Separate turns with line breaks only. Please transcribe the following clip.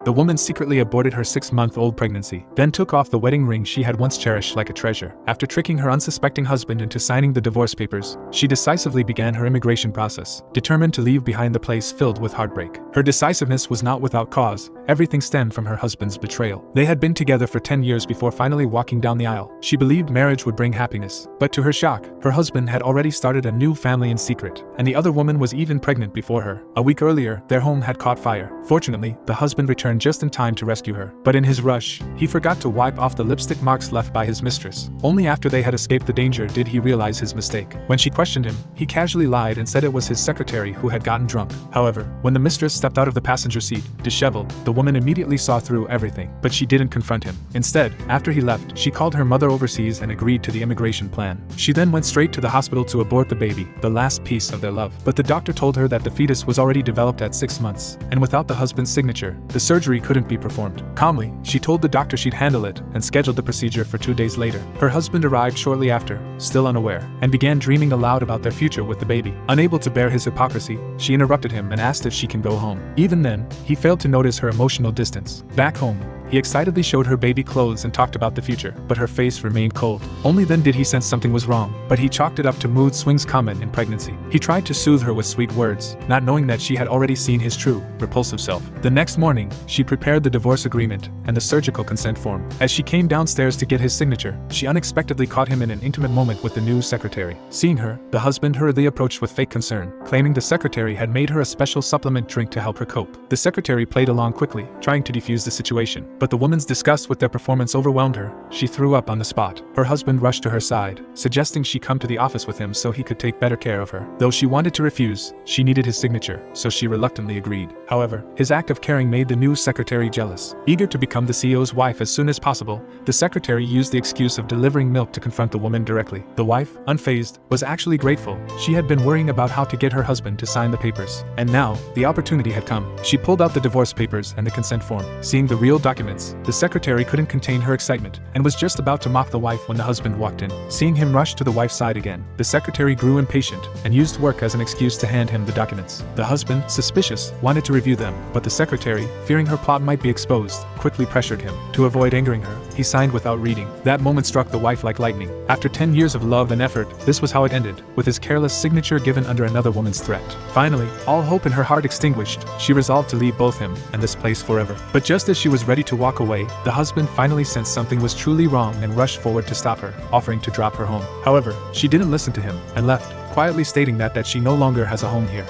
The woman secretly aborted her 6-month-old pregnancy, then took off the wedding ring she had once cherished like a treasure. After tricking her unsuspecting husband into signing the divorce papers, she decisively began her immigration process, determined to leave behind the place filled with heartbreak. Her decisiveness was not without cause. Everything stemmed from her husband's betrayal. They had been together for 10 years before finally walking down the aisle. She believed marriage would bring happiness, but to her shock, her husband had already started a new family in secret, and the other woman was even pregnant before her. A week earlier, their home had caught fire. Fortunately, the husband returned just in time to rescue her, but in his rush, he forgot to wipe off the lipstick marks left by his mistress. Only after they had escaped the danger did he realize his mistake. When she questioned him, he casually lied and said it was his secretary who had gotten drunk. However, when the mistress stepped out of the passenger seat, disheveled, the woman immediately saw through everything, but she didn't confront him. Instead, after he left, she called her mother overseas and agreed to the immigration plan. She then went straight to the hospital to abort the baby, the last piece of their love. But the doctor told her that the fetus was already developed at 6 months, and without the husband's signature, the surgery couldn't be performed. Calmly, she told the doctor she'd handle it and scheduled the procedure for 2 days later. Her husband arrived shortly after, still unaware, and began dreaming aloud about their future with the baby. Unable to bear his hypocrisy, she interrupted him and asked if she can go home. Even then, he failed to notice her emotional distance. Back home, he excitedly showed her baby clothes and talked about the future, but her face remained cold. Only then did he sense something was wrong, but he chalked it up to mood swings common in pregnancy. He tried to soothe her with sweet words, not knowing that she had already seen his true, repulsive self. The next morning, she prepared the divorce agreement and the surgical consent form. As she came downstairs to get his signature, she unexpectedly caught him in an intimate moment with the new secretary. Seeing her, the husband hurriedly approached with fake concern, claiming the secretary had made her a special supplement drink to help her cope. The secretary played along quickly, trying to defuse the situation, but the woman's disgust with their performance overwhelmed her. She threw up on the spot. Her husband rushed to her side, suggesting she come to the office with him so he could take better care of her. Though she wanted to refuse, she needed his signature, so she reluctantly agreed. However, his act of caring made the new secretary jealous. Eager to become the CEO's wife as soon as possible, the secretary used the excuse of delivering milk to confront the woman directly. The wife, unfazed, was actually grateful. She had been worrying about how to get her husband to sign the papers. And now, the opportunity had come. She pulled out the divorce papers and the consent form. Seeing the real documents, the secretary couldn't contain her excitement, and was just about to mock the wife when the husband walked in. Seeing him rush to the wife's side again, the secretary grew impatient, and used work as an excuse to hand him the documents. The husband, suspicious, wanted to review them, but the secretary, fearing her plot might be exposed, quickly pressured him. To avoid angering her, he signed without reading. That moment struck the wife like lightning. After 10 years of love and effort, this was how it ended, with his careless signature given under another woman's threat. Finally, all hope in her heart extinguished, she resolved to leave both him and this place forever. But just as she was ready to walk away, the husband finally sensed something was truly wrong and rushed forward to stop her, offering to drop her home. However, she didn't listen to him, and left, quietly stating that she no longer has a home here.